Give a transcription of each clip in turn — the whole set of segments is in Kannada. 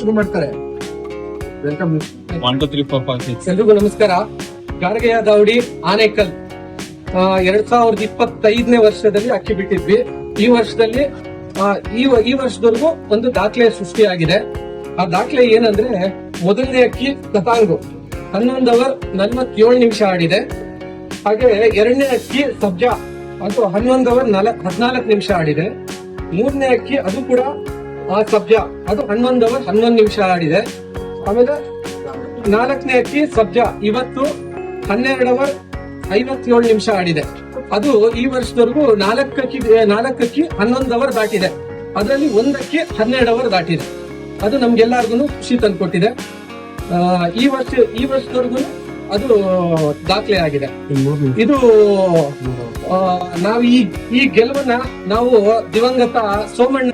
ಶುರು ಮಾಡ್ತಾರೆ. ವೆಲ್ಕಮ್. 1 2 3 4 5 6. ಎಲ್ರಿಗೂ ನಮಸ್ಕಾರ. ಗಾರ್ಗೆಯ ದಾವಡಿ ಆನೇಕಲ್ 2025ನೇ ವರ್ಷದಲ್ಲಿ ಅಕ್ಕಿ ಬಿಟ್ಟಿದ್ವಿ. ಈ ವರ್ಷದಲ್ಲಿ ಈ ವರ್ಷದವರೆಗೂ ಒಂದು ದಾಖಲೆ ಸೃಷ್ಟಿಯಾಗಿದೆ. ಆ ದಾಖಲೆ ಏನಂದ್ರೆ, ಮೊದಲನೇ ಅಕ್ಕಿ ಕತಾಂಗು 11 ಅವರ್ 47 ನಿಮಿಷ ಆಡಿದೆ. ಹಾಗೆ ಎರಡನೇ ಅಕ್ಕಿ ಸಬ್ಜಾ ಅದು 11 ಅವರ್ 14 ನಿಮಿಷ ಆಡಿದೆ. ಮೂರನೇ ಅಕ್ಕಿ ಅದು ಕೂಡ ಸಬ್ಜಾ ಅದು 11 ಅವರ್ 11 ನಿಮಿಷ ಆಡಿದೆ. ಆಮೇಲೆ ನಾಲ್ಕನೇ ಅಕ್ಕಿ ಸಬ್ಜಾ ಇವತ್ತು 12 ಅವರ್ 57 ನಿಮಿಷ ಆಡಿದೆ. ಅದು ಈ ವರ್ಷದವರೆಗೂ ನಾಲ್ಕಕ್ಕಿ 11 ಅವರ್ ದಾಟಿದೆ. ಅದರಲ್ಲಿ ಒಂದಕ್ಕೆ 12 ಅವರ್ ದಾಟಿದೆ. ಅದು ನಮ್ಗೆಲ್ಲರಿಗೂ ಖುಷಿ ತಂದ್ಕೊಟ್ಟಿದೆ. ಈ ವರ್ಷದವರೆಗೂ ಅದು ದಾಖಲೆ ಆಗಿದೆ. ಇದು ನಾವು ಈ ಗೆಲುವನ್ನ ನಾವು ದಿವಂಗತ ಸೋಮಣ್ಣ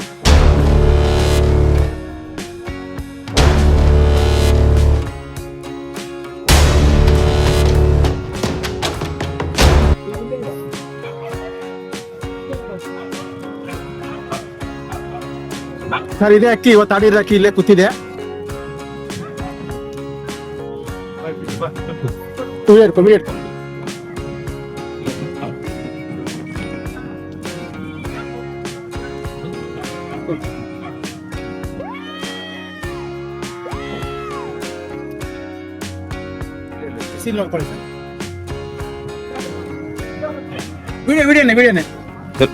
ಸರ್, ಇದೇ ಅಕ್ಕಿ ಇವತ್ತು ಆಡಿರೋ ಅಕ್ಕಿ ಇಲ್ಲೇ ಕೂತಿದೆ. ವಿಡಿಯೋನೆ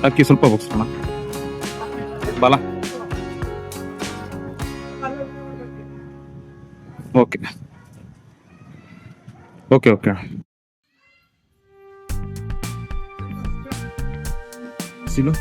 ಅಕ್ಕಿ ಸ್ವಲ್ಪ ಬಗ್ಸೋಣ ಬಾಲ. ಓಕೆ ಓಕೆ ಓಕೆ ಸಿಲು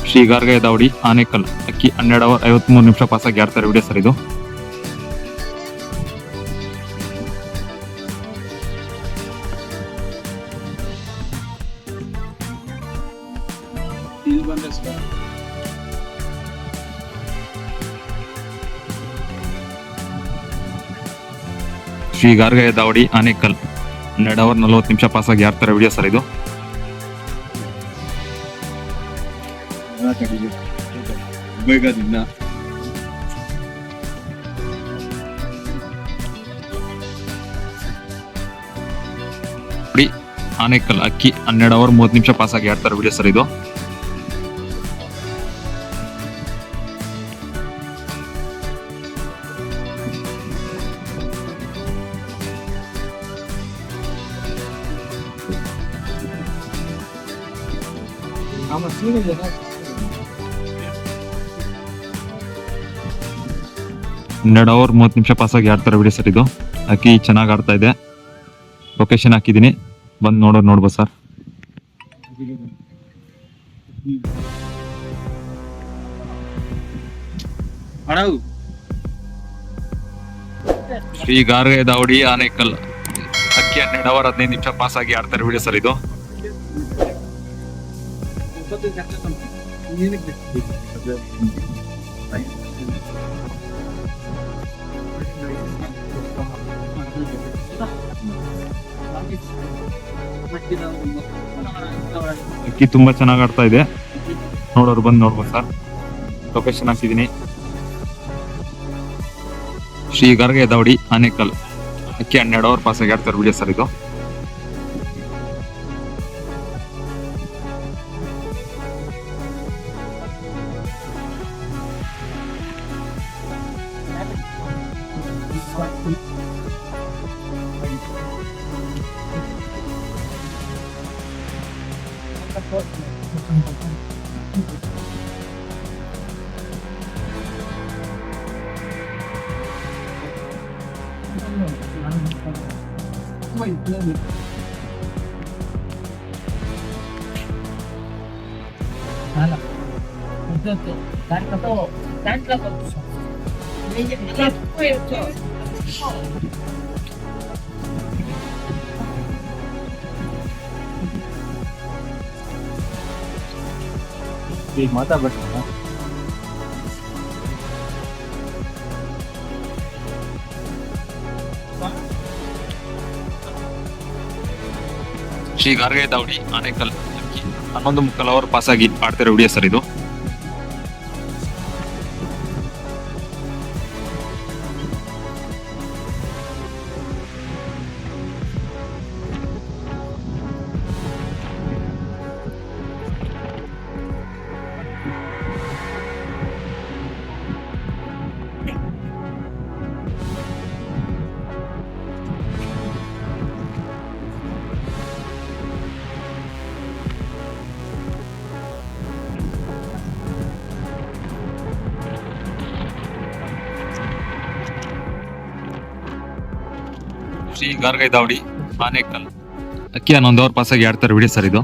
ಶ್ರೀ ಗಾರ್ಗೆಯ ದಾವಡಿ ಆನೇಕಲ್ ಅಕ್ಕಿ 12 ಅವರ್ 53 ನಿಮಿಷ ಪಾಸಾಗಿ ಆಡ್ತಾರೆ. ವಿಡಿಯೋ ಸರ್ ಇದು. ಶ್ರೀ ಗಾರ್ಗೆಯ ದಾವಡಿ ಆನೇಕಲ್ 12 ಅವರ್ 40 ನಿಮಿಷ ಪಾಸಾಗಿ ಆಡ್ತಾರೆ. ವಿಡಿಯೋ ಸರ್ ಇದು. ಆನೇಕಲ್ ಅಕ್ಕಿ 12 ಅವರ್ 30 ನಿಮಿಷ ಪಾಸಾಗಿ ಆಡ್ತಾರೆ. ವಿಡಿಯೋ ಸರ್ ಇದು. ಹನ್ನೆರಡು ಅವರ್ 30 ನಿಮಿಷ ಪಾಸಾಗಿ ಆಡ್ತಾರೆ. ವಿಡಿಯೋ ಸರ್ ಇದು. ಅಕ್ಕಿ ಚೆನ್ನಾಗಿ ಆಡ್ತಾ ಇದೆ. ಲೊಕೇಶನ್ ಹಾಕಿದ್ದೀನಿ, ಬಂದು ನೋಡ್ಬೋದು ಸರ್. ಶ್ರೀ ಗಾರ್ಗೆ ದಾವಡಿ ಆನೇಕಲ್ ಅಕ್ಕಿ 12 ಅವರ್ 15 ನಿಮಿಷ ಪಾಸಾಗಿ ಆಡ್ತಾರೆ. ವಿಡಿಯೋ ಸರ್ ಇದು. ಅಕ್ಕಿ ತುಂಬಾ ಚೆನ್ನಾಗಿ ಆಡ್ತಾ ಇದೆ. ನೋಡೋರು ಬಂದು ನೋಡ್ಬೋದು ಸರ್. ಲೊಕೇಶನ್ ಹಾಕಿದ್ದೀನಿ. ಶ್ರೀ ಗಾರ್ಗೆ ದಾವಡಿ ಆನೇಕಲ್ ಅಕ್ಕಿ 12 ಅವರ್ ಪಾಸ್ ಆಗಿ ಆಡ್ತಾರೆ ವಿಡಿಯೋ ಸರ್ ಇದು. ಈಗ ಮಾತಾಡ್ಬೇಕು. ಶ್ರೀ ಗಾರ್ಗೆ ದಾವಡಿ ಆನೇಕಲ್ ಅಕ್ಕಿ 11 ಅವರ್ ಪಾಸ್ ಆಗಿ ಆಡ್ತಾರೆ ವಿಡಿಯೋ ಸರ್ ಇದು. ಶ್ರೀ ಗಾರ್ಗೆ ದಾವಡಿ ಆನೇಕಲ್ ಅಕ್ಕಿ 11 ಅವರ್ ಪಾಸ್ ಆಗಿ ಆಡ್ತಾರೆ ವಿಡಿಯೋ ಸರ್ ಇದು.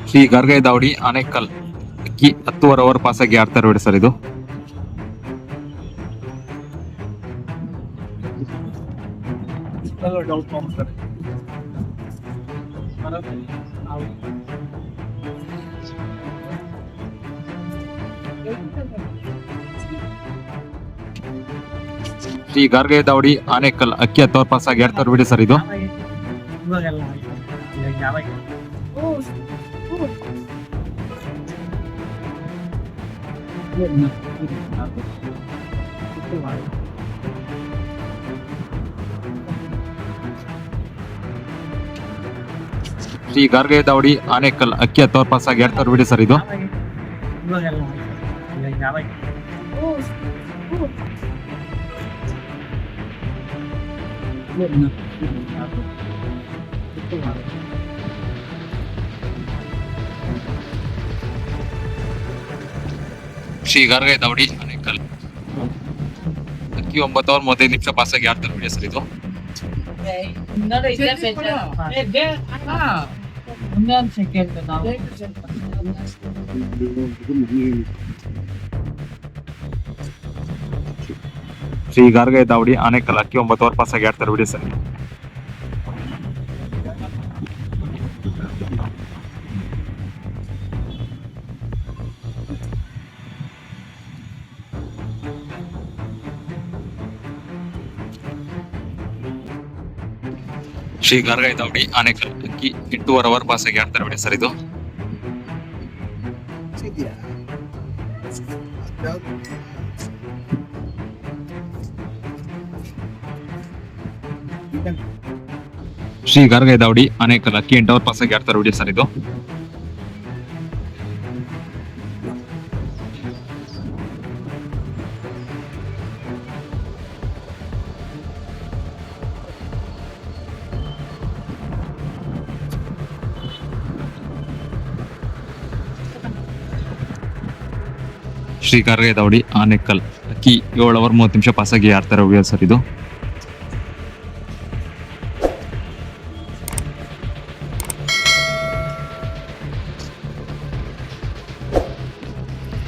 ಶ್ರೀ ಗಾರ್ಗೆ ದಾವಡಿ ಆನೇಕಲ್ ಅಕ್ಕಿ 10 ಅವರ್ ಪಾಸ್ ಆಗಿ ಆಡ್ತಾರೆ ವಿಡಿಯೋ ಸರ್ ಇದು. ಡೌಟ್ ಮಾಡ್ತಾರೆ. ಶ್ರೀ ಗಾರ್ಗೆ ದಾವಡಿ ಆನೇಕಲ್ ಅಕ್ಕಿ 10 ಅವರ್ ಪಾಸ್ ಆಗಿ ಆಡ್ತಾರೆ ವಿಡಿಯೋ ಸರ್ ಇದು. ಶ್ರೀ ಗಾರ್ಗೆ ದಾವಡಿ ಆನೇಕಲ್ ಅಕ್ಕಿ 10 ಅವರ್ ಪಾಸ್ ಆಗಿ ಆಡ್ತಾರೆ ವಿಡಿಯೋ ಸರ್ ಇದು. ಶ್ರೀ ಗಾರ್ಗೆ ದಾವಡಿ ಆನೇಕಲ್ ಅಕ್ಕಿ 9 ಅವರ್ 35 ನಿಮಿಷ ಪಾಸ್ ಆಗಿ ಆಡ್ತಾರೆ ವಿಡಿಯೋ ಸರ್ ಇದು. ಶ್ರೀ ಗಾರ್ಗೆ ದಾವಡಿ ಆನೇಕಲ್ ಅಕ್ಕಿ 9 ಅವರ್ ಪಾಸ್ ಆಗಿ ಆಡ್ತಾರೆ ವಿಡಿಯೋ ಸರ್. ಶ್ರೀ ಗಾರ್ಗೆ ದಾವಡಿ ಆನೇಕಲ್ ಅಕ್ಕಿ 8 ಅವರ್ ಪಾಸ್ ಆಗಿ ಆಡ್ತಾರೆ ವಿಡಿಯೋ ಸರ್ ಇದು. ಶ್ರೀ ಗಾರ್ಗೆ ದಾವಡಿ ಆನೇಕಲ್ ಅಕ್ಕಿ 8 ಅವರ್ ಪಾಸ್ ಆಗಿ ಆಡ್ತಾರೆ ವಿಡಿಯೋ ಸರ್ ಇದು. ಶ್ರೀ ಗಾರ್ಗೆ ದಾವಡಿ ಆನೇಕಲ್ ಅಕ್ಕಿ 7 ಅವರ್ 30 ನಿಮಿಷ ಪಾಸ್ ಆಗಿ ಆಡ್ತಾರೆ ವಿಡಿಯೋ ಸರ್ ಇದು.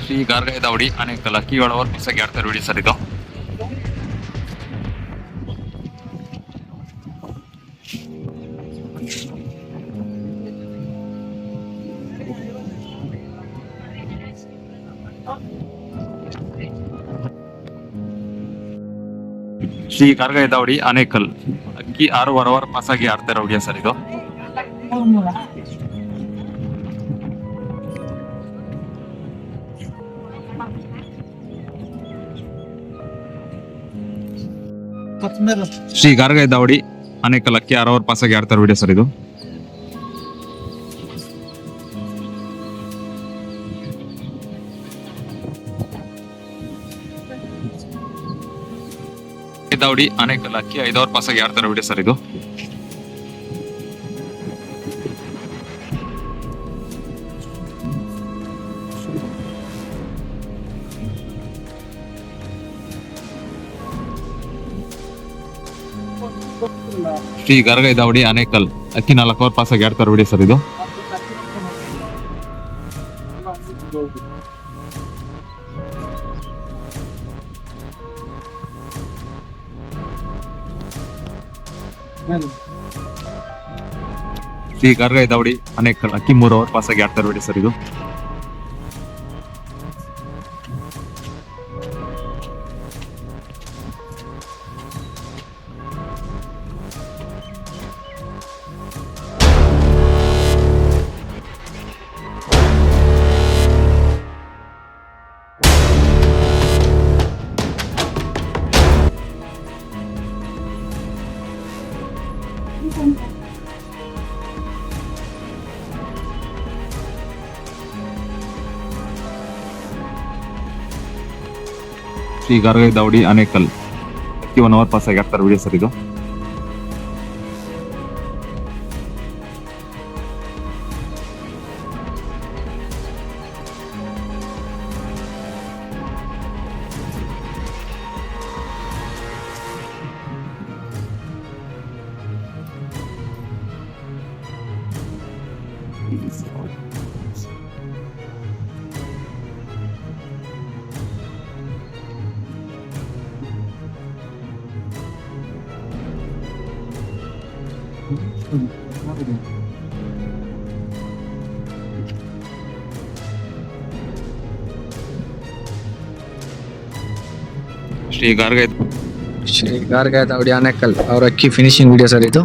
ಶ್ರೀ ಗಾರ್ಗೆ ದಾವಡಿ ಆನೇಕಲ್ ಅಕ್ಕಿ 7 ಅವರ್ ಪಾಸ್ ಆಗಿ ಆಡ್ತಾರೆ ವಿಡಿಯೋ ಸರ್ ಇದು. ಶ್ರೀ ಕಾರ್ಗಾಯ ದಾವಡಿ ಆನೇಕಲ್ ಅಕ್ಕಿ 6 ವಾರ ಪಾಸ್ ಆಗಿ ಆಡ್ತಾ ಇರೋ ವಿಡಿಯೋ ಸರ್ ಇದು. ಶ್ರೀ ಕಾರ್ಗಾಯ ದಾವಡಿ ಆನೇಕಲ್ ಅಕ್ಕಿ 6 ವಾರ ಪಾಸ್ ಆಗಿ ಆಡ್ತಾ ಇರೋ ವಿಡಿಯೋ ಸರ್ ಇದು. ದಾವಡಿ ಆನೇಕಲ್ ಅಕ್ಕಿ 5 ವಾರ ಪಾಸ್ ಆಗಿ ಆಡ್ತಾ ಇರೋ ವಿಡಿಯೋ ಸರ್ ಇದು. ಶ್ರೀ ಗರ್ಗೈ ದಾವಡಿ ಆನೇಕಲ್ ಅಕ್ಕಿ 4 ವಾರ ಪಾಸ್ ಆಗಿ ಆಡ್ತಾ ಇರೋ ವಿಡಿಯೋ ಸರ್ ಇದು. ಶ್ರೀ ಗರ್ಗೈ ದಾವಡಿ ಆನೇಕಲ್ ಅಕ್ಕಿ 3 ವಾರ ಪಾಸ್ ಆಗಿ ಆಡ್ತಾ ಇರೋ ವಿಡಿಯೋ ಸರ್ ಇದು. ಶ್ರೀ ಗರ್ಗೈ ದಾವಡಿ ಆನೇಕಲ್ ಅಕ್ಕಿ 1 ಅವರ್ ಪಾಸ್ ಆಗಿ ಆಡ್ತಾ ಇರೋ ವಿಡಿಯೋ ಸರ್ ಇದು. ಶ್ರೀ ಗಾರ್ಗೈ ಶ್ರೀ ಗಾರ್ಗಾಯ ದಾವಡಿ ಆನೇಕಲ್ ಅವ್ರ ಅಕ್ಕಿ ಫಿನಿಶಿಂಗ್ ವಿಡಿಯೋ ಸರ್ ಇದು.